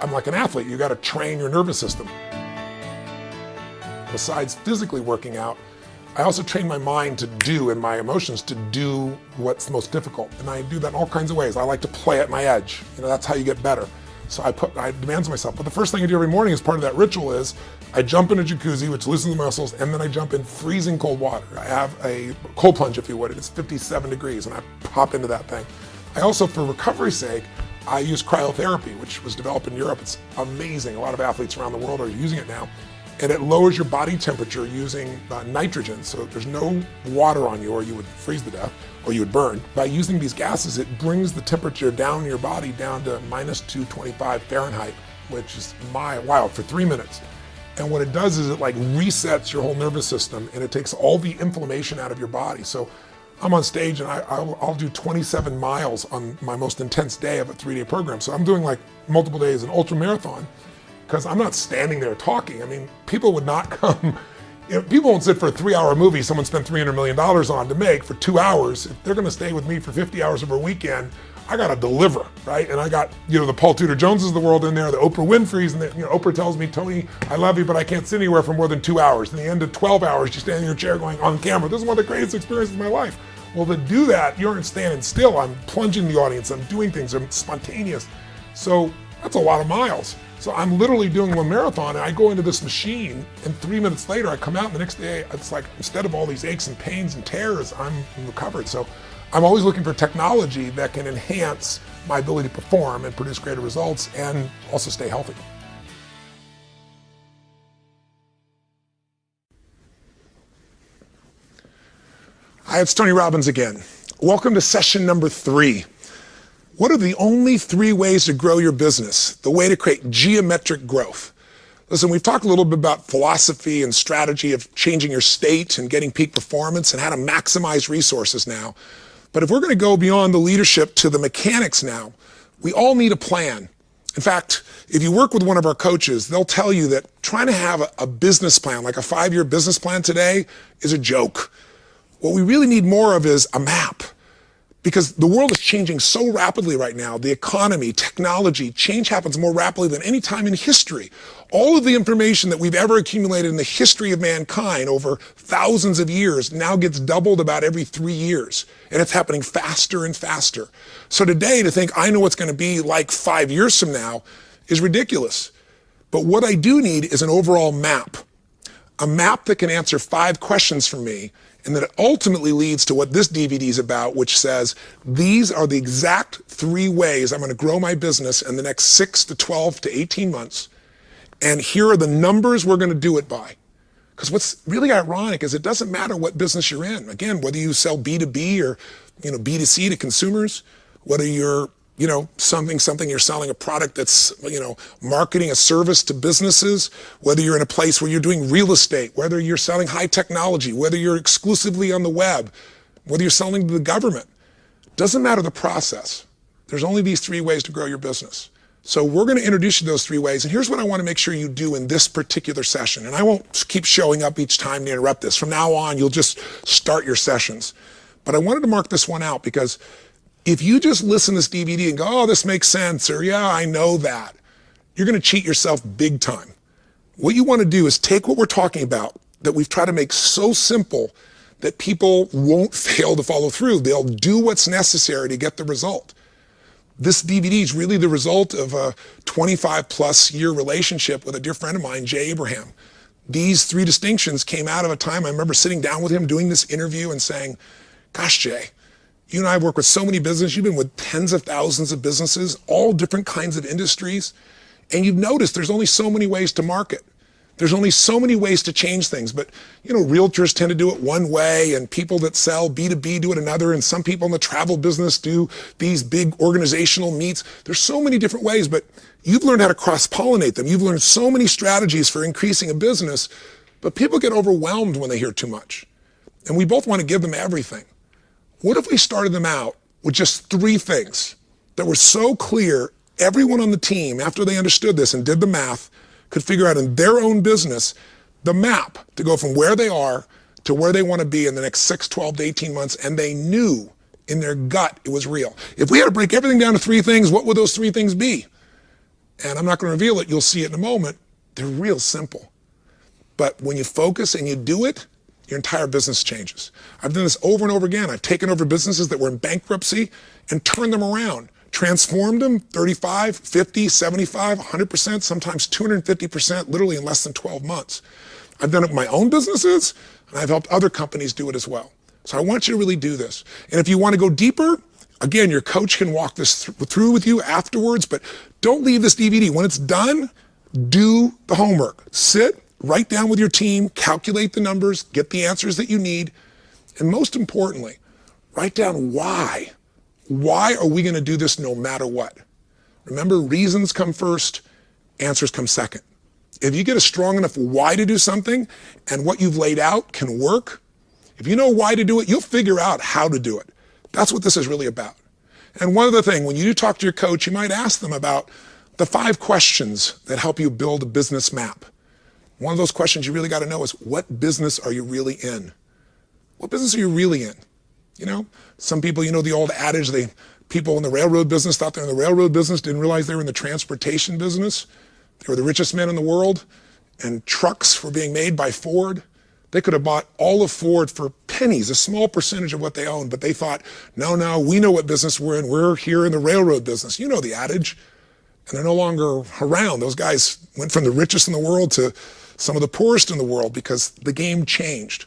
I'm like an athlete. You got to train your nervous system. Besides physically working out, I also train my mind to do and my emotions to do what's most difficult. And I do that in all kinds of ways. I like to play at my edge. That's how you get better. So I demand myself. But the first thing I do every morning as part of that ritual is I jump in a jacuzzi, which loosens the muscles, and then I jump in freezing cold water. I have a cold plunge, if you would. It's 57 degrees, and I pop into that thing. I also, for recovery's sake, I use cryotherapy, which was developed in Europe. It's amazing. A lot of athletes around the world are using it now. And it lowers your body temperature using nitrogen. So there's no water on you or you would freeze to death or you would burn. By using these gases, it brings the temperature down in your body down to minus 225 Fahrenheit, which is wild, for 3 minutes. And what it does is it like resets your whole nervous system and it takes all the inflammation out of your body. So I'm on stage and I'll do 27 miles on my most intense day of a 3-day program. So I'm doing like multiple days, an ultra marathon. Because I'm not standing there talking. I mean, people would not come. People won't sit for a 3-hour movie someone spent $300 million on to make for 2 hours. If they're gonna stay with me for 50 hours over a weekend, I gotta deliver, right? And I got, the Paul Tudor Joneses of the world in there, the Oprah Winfrey's, and Oprah tells me, Tony, I love you, but I can't sit anywhere for more than 2 hours. In the end of 12 hours, you stand in your chair going on camera. This is one of the greatest experiences of my life. Well, to do that, you aren't standing still. I'm plunging the audience. I'm doing things. I'm spontaneous. So that's a lot of miles. So I'm literally doing one marathon and I go into this machine and 3 minutes later I come out and the next day it's like instead of all these aches and pains and tears, I'm recovered. So I'm always looking for technology that can enhance my ability to perform and produce greater results and also stay healthy. Hi, it's Tony Robbins again. Welcome to session number 3. What are the only 3 ways to grow your business? The way to create geometric growth. Listen, we've talked a little bit about philosophy and strategy of changing your state and getting peak performance and how to maximize resources now. But if we're going to go beyond the leadership to the mechanics now, we all need a plan. In fact, if you work with one of our coaches, they'll tell you that trying to have a business plan, like a 5-year business plan today, is a joke. What we really need more of is a map. Because the world is changing so rapidly right now. The economy, technology, change happens more rapidly than any time in history. All of the information that we've ever accumulated in the history of mankind over thousands of years now gets doubled about every 3 years. And it's happening faster and faster. So today to think I know what's going to be like 5 years from now is ridiculous. But what I do need is an overall map. A map that can answer 5 questions for me. And that it ultimately leads to what this DVD is about, which says, these are the exact 3 ways I'm going to grow my business in the next 6 to 12 to 18 months. And here are the numbers we're going to do it by. Because what's really ironic is it doesn't matter what business you're in. Again, whether you sell B2B or B2C to consumers, whether you're something you're selling a product that's, marketing a service to businesses, whether you're in a place where you're doing real estate, whether you're selling high technology, whether you're exclusively on the web, whether you're selling to the government, doesn't matter the process. There's only these 3 ways to grow your business. So we're going to introduce you to those 3 ways. And here's what I want to make sure you do in this particular session. And I won't keep showing up each time to interrupt this. From now on, you'll just start your sessions. But I wanted to mark this one out because if you just listen to this DVD and go, oh, this makes sense, or yeah, I know that, you're going to cheat yourself big time. What you want to do is take what we're talking about that we've tried to make so simple that people won't fail to follow through. They'll do what's necessary to get the result. This DVD is really the result of a 25-plus year relationship with a dear friend of mine, Jay Abraham. These 3 distinctions came out of a time I remember sitting down with him doing this interview and saying, gosh, Jay, you and I have worked with so many businesses. You've been with tens of thousands of businesses, all different kinds of industries. And you've noticed there's only so many ways to market. There's only so many ways to change things. But, realtors tend to do it one way and people that sell B2B do it another. And some people in the travel business do these big organizational meets. There's so many different ways, but you've learned how to cross-pollinate them. You've learned so many strategies for increasing a business, but people get overwhelmed when they hear too much. And we both want to give them everything. What if we started them out with just 3 things that were so clear, everyone on the team, after they understood this and did the math, could figure out in their own business the map to go from where they are to where they want to be in the next 6, 12 to 18 months, and they knew in their gut it was real. If we had to break everything down to 3 things, what would those 3 things be? And I'm not going to reveal it. You'll see it in a moment. They're real simple. But when you focus and you do it, your entire business changes. I've done this over and over again. I've taken over businesses that were in bankruptcy and turned them around, transformed them 35, 50, 75, 100%, sometimes 250%, literally in less than 12 months. I've done it with my own businesses, and I've helped other companies do it as well. So I want you to really do this. And if you want to go deeper, again, your coach can walk this through with you afterwards, but don't leave this DVD. When it's done, do the homework. Sit, write down with your team, calculate the numbers, get the answers that you need, and most importantly, write down why. Why are we going to do this no matter what? Remember, reasons come first, answers come second. If you get a strong enough why to do something and what you've laid out can work, if you know why to do it, you'll figure out how to do it. That's what this is really about. And one other thing, when you do talk to your coach, you might ask them about the 5 questions that help you build a business map. One of those questions you really got to know is, what business are you really in? What business are you really in? You know, some people, you know, the old adage, people in the railroad business thought they were in the railroad business, didn't realize they were in the transportation business. They were the richest men in the world, and trucks were being made by Ford. They could have bought all of Ford for pennies, a small percentage of what they owned, but they thought, no, we know what business we're in. We're here in the railroad business. You know the adage. And they're no longer around. Those guys went from the richest in the world to some of the poorest in the world because the game changed.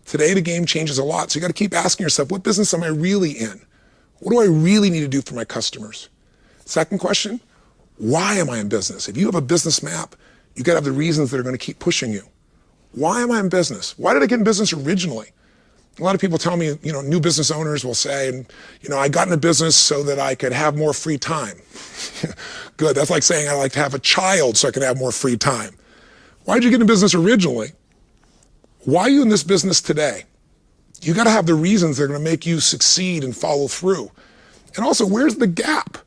Today, the game changes a lot. So you got to keep asking yourself, what business am I really in? What do I really need to do for my customers? Second question, why am I in business? If you have a business map, you got to have the reasons that are going to keep pushing you. Why am I in business? Why did I get in business originally? A lot of people tell me, you know, new business owners will say, you know, I got into business so that I could have more free time. Good. That's like saying I like to have a child so I can have more free time. Why did you get in business originally? Why are you in this business today? You got to have the reasons that are going to make you succeed and follow through. And also, where's the gap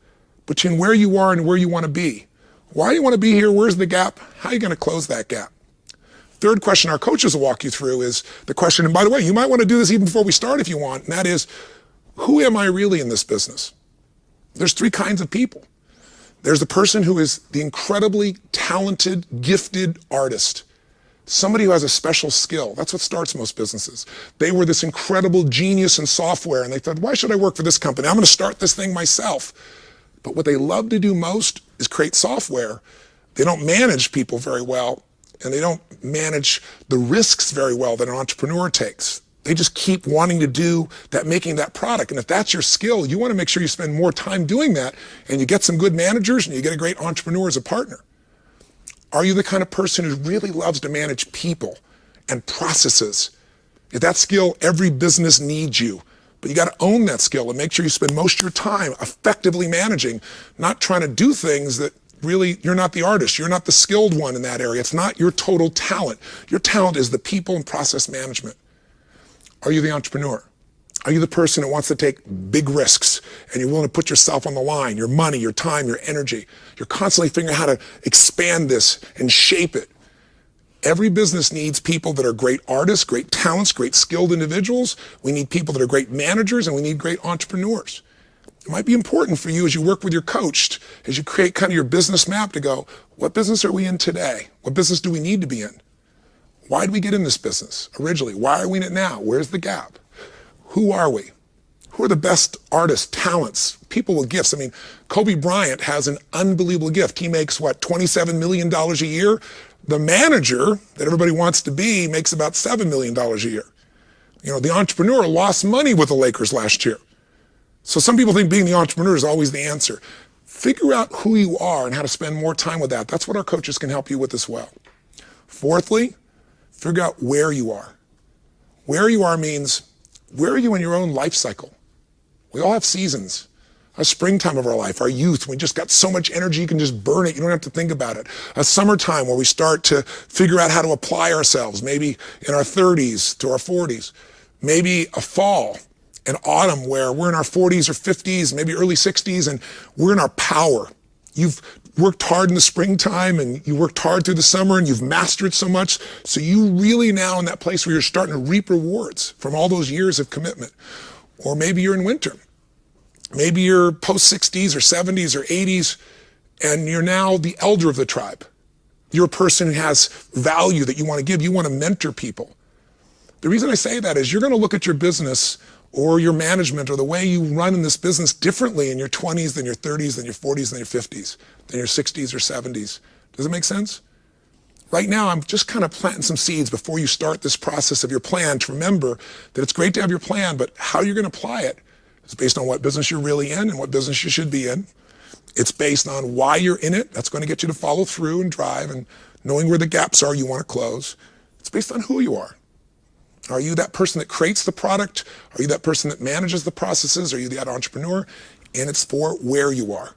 between where you are and where you want to be? Why do you want to be here? Where's the gap? How are you going to close that gap? Third question our coaches will walk you through is the question, and by the way, you might want to do this even before we start if you want, and that is, who am I really in this business? There's 3 kinds of people. There's the person who is the incredibly talented, gifted artist. Somebody who has a special skill. That's what starts most businesses. They were this incredible genius in software, and they thought, why should I work for this company? I'm going to start this thing myself. But what they love to do most is create software. They don't manage people very well, and they don't manage the risks very well that an entrepreneur takes. They just keep wanting to do that, making that product. And if that's your skill, you want to make sure you spend more time doing that, and you get some good managers, and you get a great entrepreneur as a partner. Are you the kind of person who really loves to manage people and processes? If that skill, every business needs you. But you got to own that skill and make sure you spend most of your time effectively managing, not trying to do things that really, you're not the artist. You're not the skilled one in that area. It's not your total talent. Your talent is the people and process management. Are you the entrepreneur? Are you the person who wants to take big risks and you're willing to put yourself on the line, your money, your time, your energy? You're constantly figuring out how to expand this and shape it. Every business needs people that are great artists, great talents, great skilled individuals. We need people that are great managers, and we need great entrepreneurs. It might be important for you as you work with your coach, as you create kind of your business map to go, what business are we in today? What business do we need to be in? Why did we get in this business originally? Why are we in it now? Where's the gap? Who are we? Who are the best artists, talents, people with gifts? I mean, Kobe Bryant has an unbelievable gift. He makes, $27 million a year? The manager that everybody wants to be makes about $7 million a year. You know, the entrepreneur lost money with the Lakers last year. So some people think being the entrepreneur is always the answer. Figure out who you are and how to spend more time with that. That's what our coaches can help you with as well. Fourthly, figure out where you are. Where you are means, where are you in your own life cycle? We all have seasons. A springtime of our life, our youth, we just got so much energy, you can just burn it. You don't have to think about it. A summertime where we start to figure out how to apply ourselves, maybe in our 30s to our 40s. Maybe a fall, an autumn where we're in our 40s or 50s, maybe early 60s, and we're in our power. You've worked hard in the springtime, and you worked hard through the summer, and you've mastered so much. So you really now in that place where you're starting to reap rewards from all those years of commitment. Or maybe you're in winter. Maybe you're post 60s or 70s or 80s, and you're now the elder of the tribe. You're a person who has value that you want to give. You want to mentor people. The reason I say that is you're going to look at your business or your management or the way you run in this business differently in your 20s than your 30s, than your 40s, than your 50s, than your 60s or 70s. Does it make sense? Right now, I'm just kind of planting some seeds before you start this process of your plan to remember that it's great to have your plan, but how you're going to apply it is based on what business you're really in and what business you should be in. It's based on why you're in it. That's going to get you to follow through and drive and knowing where the gaps are you want to close. It's based on who you are. Are you that person that creates the product? Are you that person that manages the processes? Are you that entrepreneur? And it's for where you are.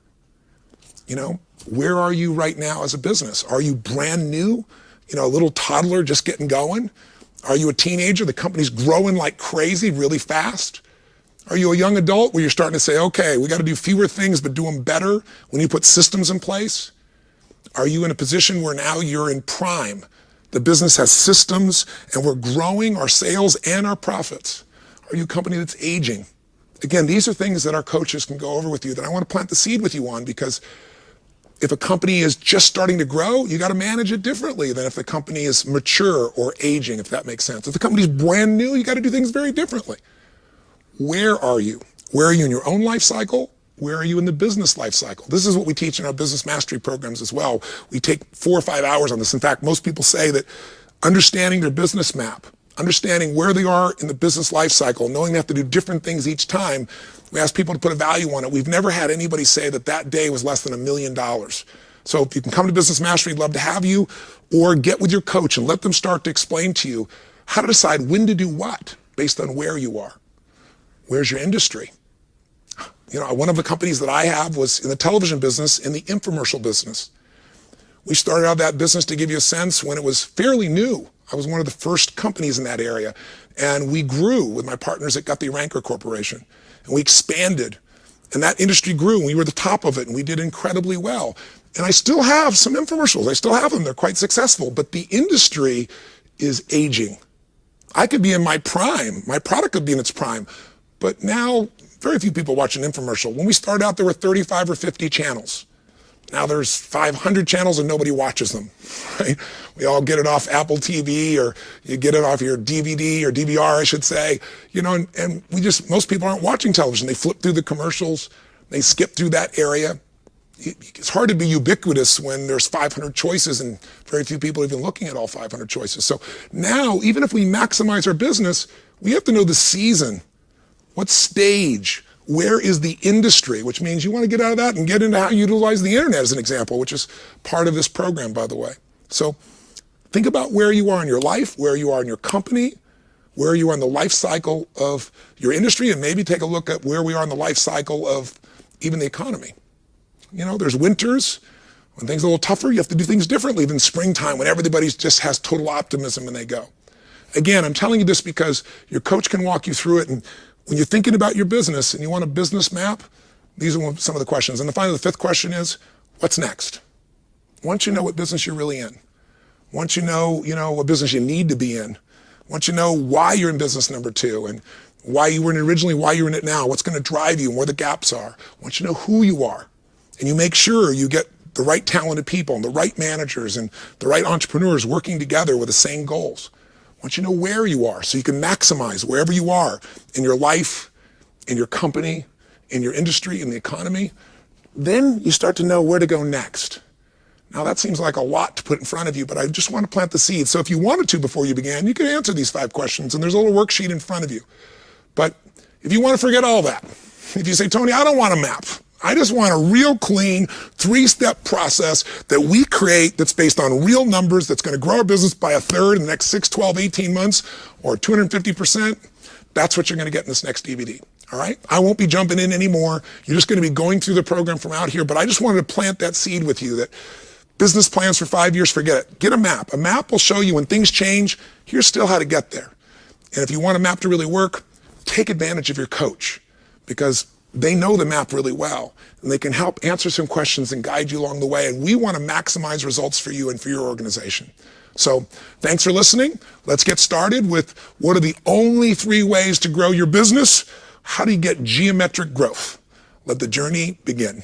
You know, where are you right now as a business? Are you brand new? You know, a little toddler just getting going? Are you a teenager? The company's growing like crazy, really fast? Are you a young adult where you're starting to say, okay, we got to do fewer things but do them better when you put systems in place? Are you in a position where now you're in prime? The business has systems and we're growing our sales and our profits. Are you a company that's aging? Again, these are things that our coaches can go over with you that I want to plant the seed with you on, because if a company is just starting to grow, you got to manage it differently than if the company is mature or aging, if that makes sense. If the company's brand new, you got to do things very differently. Where are you? Where are you in your own life cycle? Where are you in the business life cycle? This is what we teach in our business mastery programs as well. We take 4 or 5 hours on this. In fact, most people say that understanding their business map, understanding where they are in the business life cycle, knowing they have to do different things each time, we ask people to put a value on it. We've never had anybody say that that day was less than $1 million. So if you can come to Business Mastery, we'd love to have you, or get with your coach and let them start to explain to you how to decide when to do what based on where you are. Where's your industry? You know, one of the companies that I have was in the television business, in the infomercial business. We started out that business, to give you a sense, when it was fairly new. I was one of the first companies in that area. And we grew with my partners at Guthrie Ranker Corporation. And we expanded. And that industry grew, and we were the top of it, and we did incredibly well. And I still have some infomercials. I still have them. They're quite successful. But the industry is aging. I could be in my prime. My product could be in its prime. But now, very few people watch an infomercial. When we started out, there were 35 or 50 channels. Now there's 500 channels and nobody watches them, right? We all get it off Apple TV, or you get it off your DVD or DVR, I should say. You know, and most people aren't watching television. They flip through the commercials. They skip through that area. It's hard to be ubiquitous when there's 500 choices and very few people are even looking at all 500 choices. So now, even if we maximize our business, we have to know the season. What stage? Where is the industry? Which means you want to get out of that and get into how you utilize the internet as an example, which is part of this program, by the way. So think about where you are in your life, where you are in your company, where you are in the life cycle of your industry, and maybe take a look at where we are in the life cycle of even the economy. You know, there's winters when things are a little tougher. You have to do things differently than springtime when everybody just has total optimism and they go. Again, I'm telling you this because your coach can walk you through it, and when you're thinking about your business and you want a business map, these are some of the questions. And finally, the fifth question is, what's next? Once you know what business you're really in, once you know what business you need to be in, once you know why you're in business number 2 and why you were in it originally, why you're in it now, what's going to drive you and where the gaps are, once you know who you are, and you make sure you get the right talented people and the right managers and the right entrepreneurs working together with the same goals. Once you know where you are, so you can maximize wherever you are in your life, in your company, in your industry, in the economy, then you start to know where to go next. Now that seems like a lot to put in front of you, but I just want to plant the seed. So if you wanted to before you began, you could answer these 5 questions, and there's a little worksheet in front of you. But if you want to forget all that, if you say, Tony, I don't want a map. I just want a real clean 3-step process that we create that's based on real numbers, that's going to grow our business by 1/3 in the next 6, 12, 18 months, or 250%. That's what you're going to get in this next DVD. All right? I won't be jumping in anymore. You're just going to be going through the program from out here. But I just wanted to plant that seed with you that business plans for 5 years, forget it. Get a map. A map will show you when things change, here's still how to get there. And if you want a map to really work, take advantage of your coach, because they know the map really well, and they can help answer some questions and guide you along the way. And we want to maximize results for you and for your organization. So thanks for listening. Let's get started with what are the only 3 ways to grow your business. How do you get geometric growth? Let the journey begin.